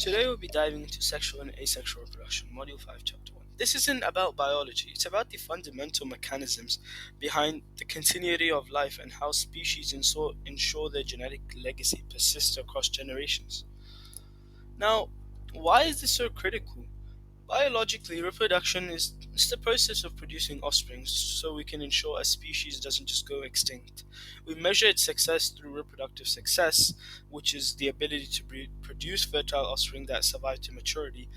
Today we'll be diving into sexual and asexual reproduction, Module 5, Chapter 1. This isn't about biology, it's about the fundamental mechanisms behind the continuity of life and how species ensure their genetic legacy persists across generations. Now, why is this so critical? Biologically, reproduction is the process of producing offspring so we can ensure a species doesn't just go extinct. We measure its success through reproductive success, which is the ability to produce fertile offspring that survive to maturity,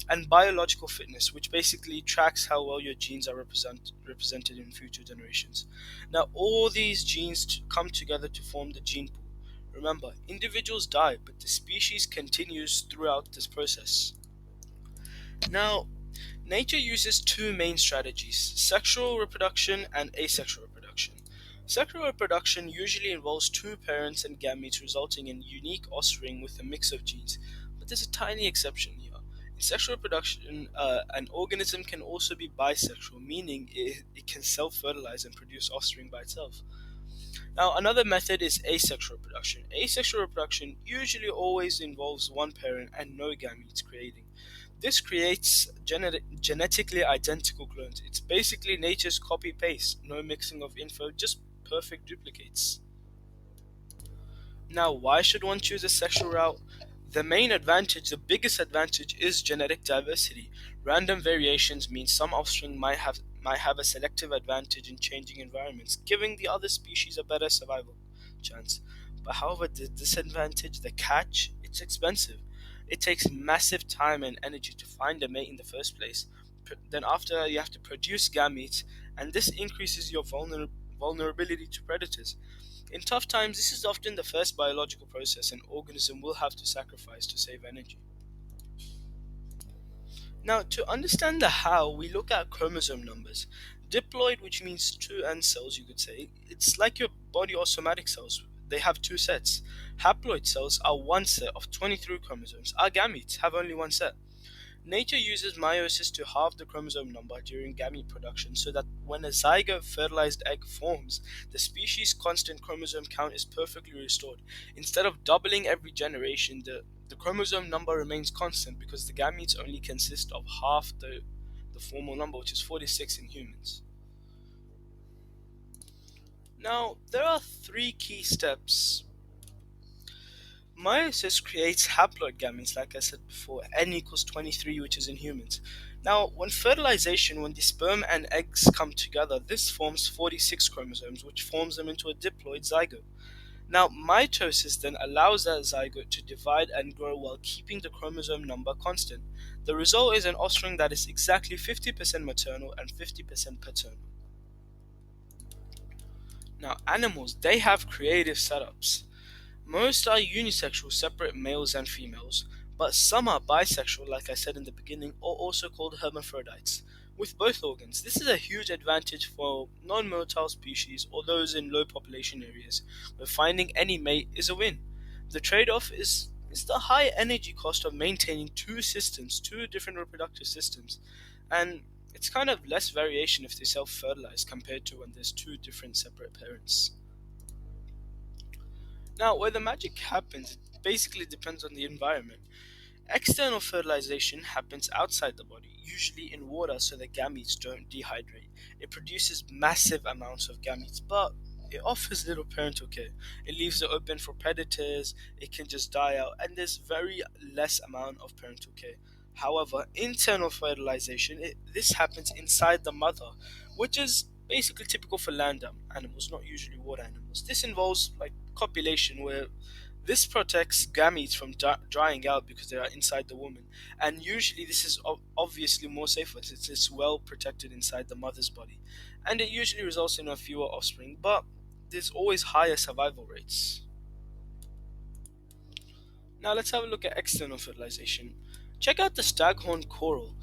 and biological fitness, which basically tracks how well your genes are represented in future generations. Now, all these genes come together to form the gene pool. Remember, individuals die, but the species continues throughout this process. Now, nature uses two main strategies: sexual reproduction and asexual reproduction. Sexual reproduction usually involves two parents and gametes resulting in unique offspring with a mix of genes, but there's a tiny exception here. In sexual reproduction, an organism can also be bisexual, meaning it can self fertilize and produce offspring by itself. Now, another method is asexual reproduction. Asexual reproduction usually always involves one parent and no gametes creating. This creates genetically identical clones. It's basically nature's copy paste, no mixing of info, just perfect duplicates. Now, why should one choose a sexual route? The biggest advantage is genetic diversity. Random variations mean some offspring might have a selective advantage in changing environments, giving the other species a better survival chance. But however, the disadvantage, the catch, it's expensive. It takes massive time and energy to find a mate in the first place. Then after you have to produce gametes, and this increases your vulnerability to predators. In tough times, this is often the first biological process an organism will have to sacrifice to save energy. Now, to understand the how, we look at chromosome numbers. Diploid, which means two end cells, you could say, it's like your body or somatic cells. They have two sets. Haploid cells are one set of 23 chromosomes. Our gametes have only one set. Nature uses meiosis to halve the chromosome number during gamete production so that when a zygote fertilized egg forms, the species' constant chromosome count is perfectly restored. Instead of doubling every generation, the chromosome number remains constant because the gametes only consist of half the formal number, which is 46 in humans. Now, there are three key steps. Meiosis creates haploid gametes, like I said before, n equals 23, which is in humans. Now, when the sperm and eggs come together, this forms 46 chromosomes, which forms them into a diploid zygote. Now, mitosis then allows that zygote to divide and grow while keeping the chromosome number constant. The result is an offspring that is exactly 50% maternal and 50% paternal. Now, animals, they have creative setups. Most are unisexual, separate males and females, but some are bisexual, like I said in the beginning, or also called hermaphrodites, with both organs. This is a huge advantage for non-motile species or those in low population areas, where finding any mate is a win. The trade-off is the high energy cost of maintaining two different reproductive systems, and it's kind of less variation if they self-fertilize compared to when there's two different separate parents. Now, where the magic happens, it basically depends on the environment. External fertilization happens outside the body, usually in water so the gametes don't dehydrate. It produces massive amounts of gametes, but it offers little parental care. It leaves it open for predators, it can just die out, and there's very less amount of parental care. However, internal fertilization, this happens inside the mother, which is basically typical for land animals, not usually water animals. This involves like copulation, where this protects gametes from drying out because they are inside the woman, and usually this is obviously more safer since it's well protected inside the mother's body, and it usually results in a fewer offspring, but there's always higher survival rates. Now let's have a look at external fertilization. Check out the staghorn coral.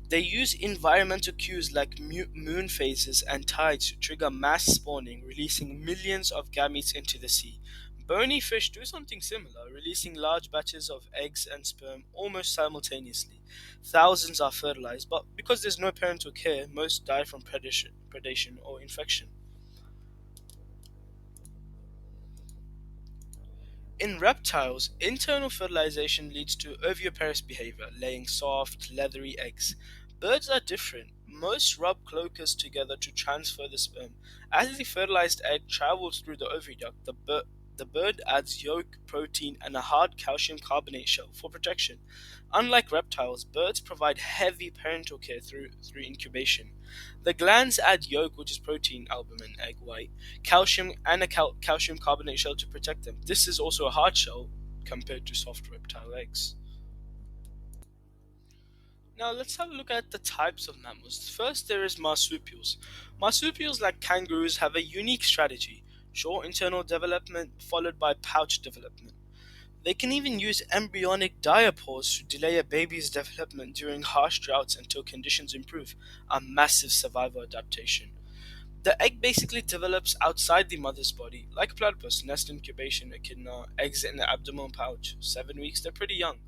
They use environmental cues like moon phases and tides to trigger mass spawning, releasing millions of gametes into the sea. Bony fish do something similar, releasing large batches of eggs and sperm almost simultaneously. Thousands are fertilized, but because there's no parental care, most die from predation or infection. In reptiles, internal fertilization leads to oviparous behavior, laying soft, leathery eggs. Birds are different. Most rub cloacas together to transfer the sperm. As the fertilized egg travels through the oviduct, the bird adds yolk, protein, and a hard calcium carbonate shell for protection. Unlike reptiles, birds provide heavy parental care through incubation. The glands add yolk, which is protein, albumin, egg white, calcium, and a calcium carbonate shell to protect them. This is also a hard shell compared to soft reptile eggs. Now let's have a look at the types of mammals. First, there is marsupials. Marsupials, like kangaroos, have a unique strategy: short internal development followed by pouch development. They can even use embryonic diapause to delay a baby's development during harsh droughts until conditions improve, a massive survival adaptation. The egg basically develops outside the mother's body, like a platypus, nest incubation, echidna, eggs in the abdominal pouch. 7 weeks, they're pretty young.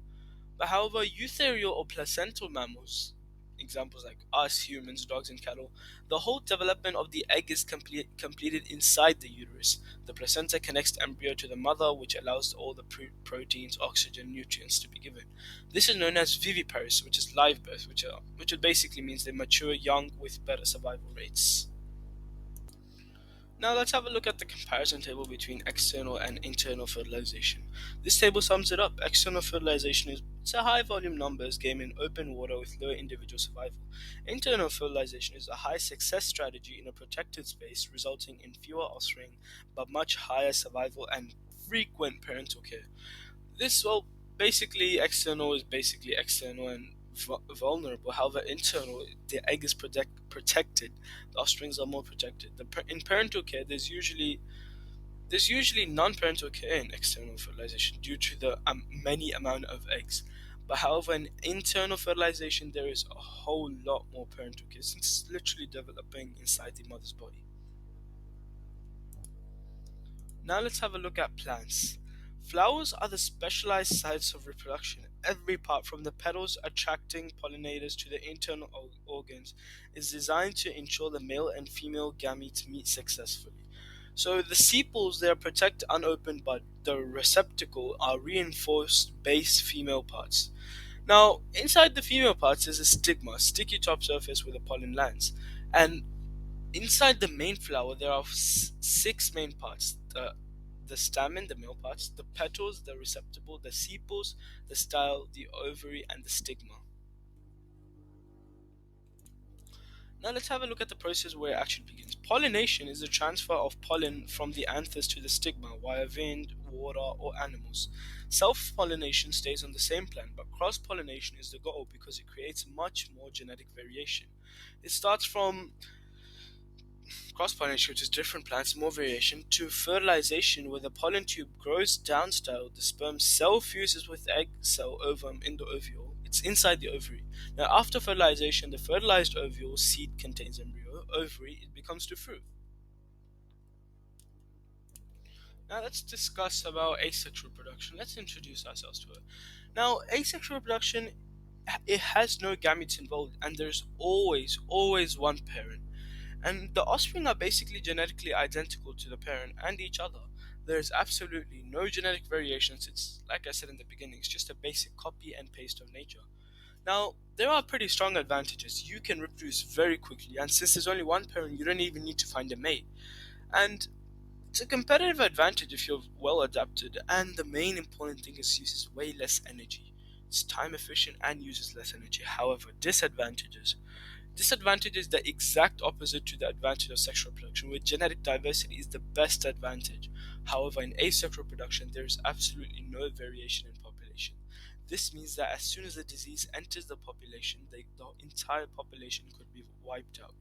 But however, eutherial or placental mammals, examples like us, humans, dogs, and cattle, the whole development of the egg is completed inside the uterus. The placenta connects the embryo to the mother, which allows all the proteins, oxygen, nutrients to be given. This is known as viviparous, which is live birth, which basically means they mature young with better survival rates. Now let's have a look at the comparison table between external and internal fertilization. This table sums it up. External fertilization is it's a high volume numbers game in open water with low individual survival. Internal fertilization is a high success strategy in a protected space, resulting in fewer offspring but much higher survival and frequent parental care. This, well, basically external is basically external and vulnerable. However, internal, the egg is protected. The offsprings are more protected. In parental care, there's usually non-parental care in external fertilization due to the many amount of eggs. But however, in internal fertilization, there is a whole lot more parental care since it's literally developing inside the mother's body. Now let's have a look at plants. Flowers are the specialized sites of reproduction. Every part from the petals attracting pollinators to the internal organs is designed to ensure the male and female gametes meet successfully. So the sepals, they are protect unopened bud. The receptacle are reinforced base female parts. Now inside the female parts is a stigma, sticky top surface where the pollen lands. And inside the main flower, there are six main parts: the stamen, the male parts, the petals, the receptacle, the sepals, the style, the ovary, and the stigma. Now let's have a look at the process where it actually begins. Pollination is the transfer of pollen from the anthers to the stigma via wind, water, or animals. Self-pollination stays on the same plant, but cross-pollination is the goal because it creates much more genetic variation. It starts from cross-pollination, which is different plants, more variation, to fertilization, where the pollen tube grows downstyle. The sperm cell fuses with egg cell ovum in the ovule. It's inside the ovary. Now, after fertilization, the fertilized ovule seed contains embryo. Ovary, it becomes to fruit. Now, let's discuss about asexual reproduction. Let's introduce ourselves to it. Now, asexual reproduction, it has no gametes involved, and there's always one parent. And the offspring are basically genetically identical to the parent and each other. There is absolutely no genetic variations. It's, like I said in the beginning, it's just a basic copy and paste of nature. Now, there are pretty strong advantages. You can reproduce very quickly, and since there's only one parent, you don't even need to find a mate. And it's a competitive advantage if you're well adapted, and the main important thing is it uses way less energy. It's time efficient and uses less energy. However, disadvantage is the exact opposite to the advantage of sexual reproduction, where genetic diversity is the best advantage. However, in asexual reproduction, there is absolutely no variation in population. This means that as soon as the disease enters the population, the entire population could be wiped out.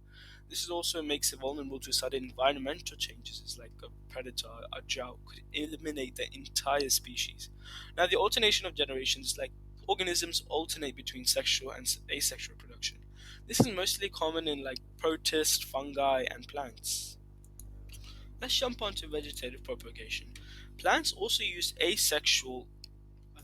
This is also makes it vulnerable to sudden environmental changes. It's like a predator, a drought could eliminate the entire species. Now, the alternation of generations is like organisms alternate between sexual and asexual reproduction. This is mostly common in like protists, fungi, and plants. Let's jump onto vegetative propagation. Plants also use asexual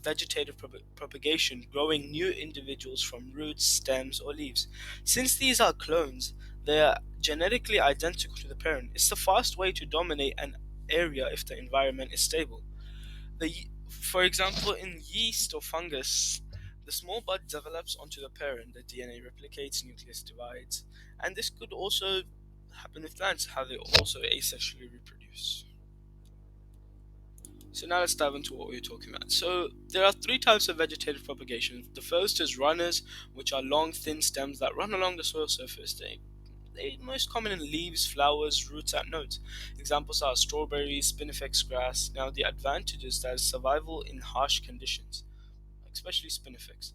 vegetative propagation, growing new individuals from roots, stems, or leaves. Since these are clones, they are genetically identical to the parent. It's the fast way to dominate an area if the environment is stable. For example, in yeast or fungus, the small bud develops onto the parent, the DNA replicates, nucleus divides, and this could also happen with plants, how they also asexually reproduce. So now let's dive into what we were talking about. So there are three types of vegetative propagation. The first is runners, which are long, thin stems that run along the soil surface. They most common in leaves, flowers, roots, and nodes. Examples are strawberries, spinifex grass. Now the advantage is that survival in harsh conditions, especially spinifex.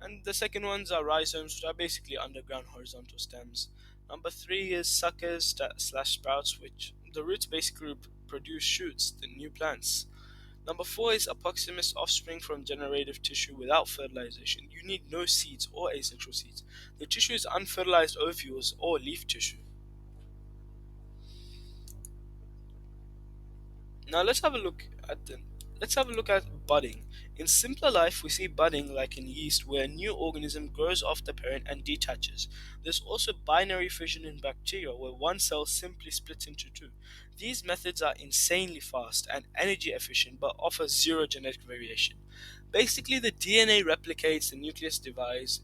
And the second ones are rhizomes, which are basically underground horizontal stems. Number three is suckers slash sprouts, which the roots basically produce shoots, the new plants. Number four is apophysis, offspring from generative tissue without fertilization. You need no seeds or asexual seeds. The tissue is unfertilized ovules or leaf tissue. Now let's have a look at budding. In simpler life, we see budding like in yeast, where a new organism grows off the parent and detaches. There's also binary fission in bacteria, where one cell simply splits into two. These methods are insanely fast and energy efficient, but offer zero genetic variation. Basically, the DNA replicates, the nucleus divides,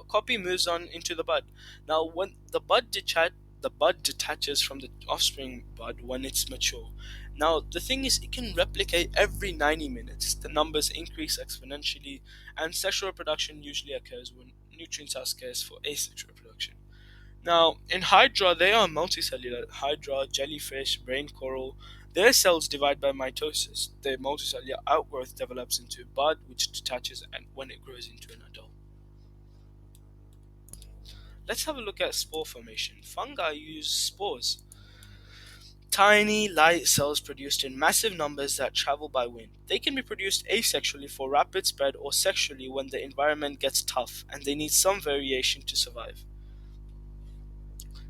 copy moves on into the bud. Now, when the bud detaches from the offspring bud when it's mature. Now, the thing is, it can replicate every 90 minutes. The numbers increase exponentially, and sexual reproduction usually occurs when nutrients are scarce for asexual reproduction. Now, in Hydra, they are multicellular. Hydra, jellyfish, brain coral, their cells divide by mitosis. Their multicellular outgrowth develops into a bud, which detaches and when it grows into an adult. Let's have a look at spore formation. Fungi use spores, tiny light cells produced in massive numbers that travel by wind. They can be produced asexually for rapid spread or sexually when the environment gets tough and they need some variation to survive.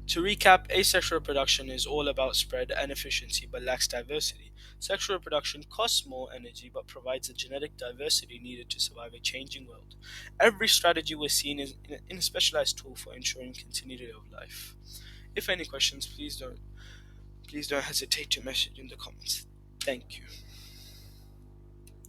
To recap, asexual reproduction is all about spread and efficiency but lacks diversity. Sexual reproduction costs more energy but provides the genetic diversity needed to survive a changing world. Every strategy we're seeing is in a specialized tool for ensuring continuity of life. If any questions, please don't hesitate to message in the comments. Thank you.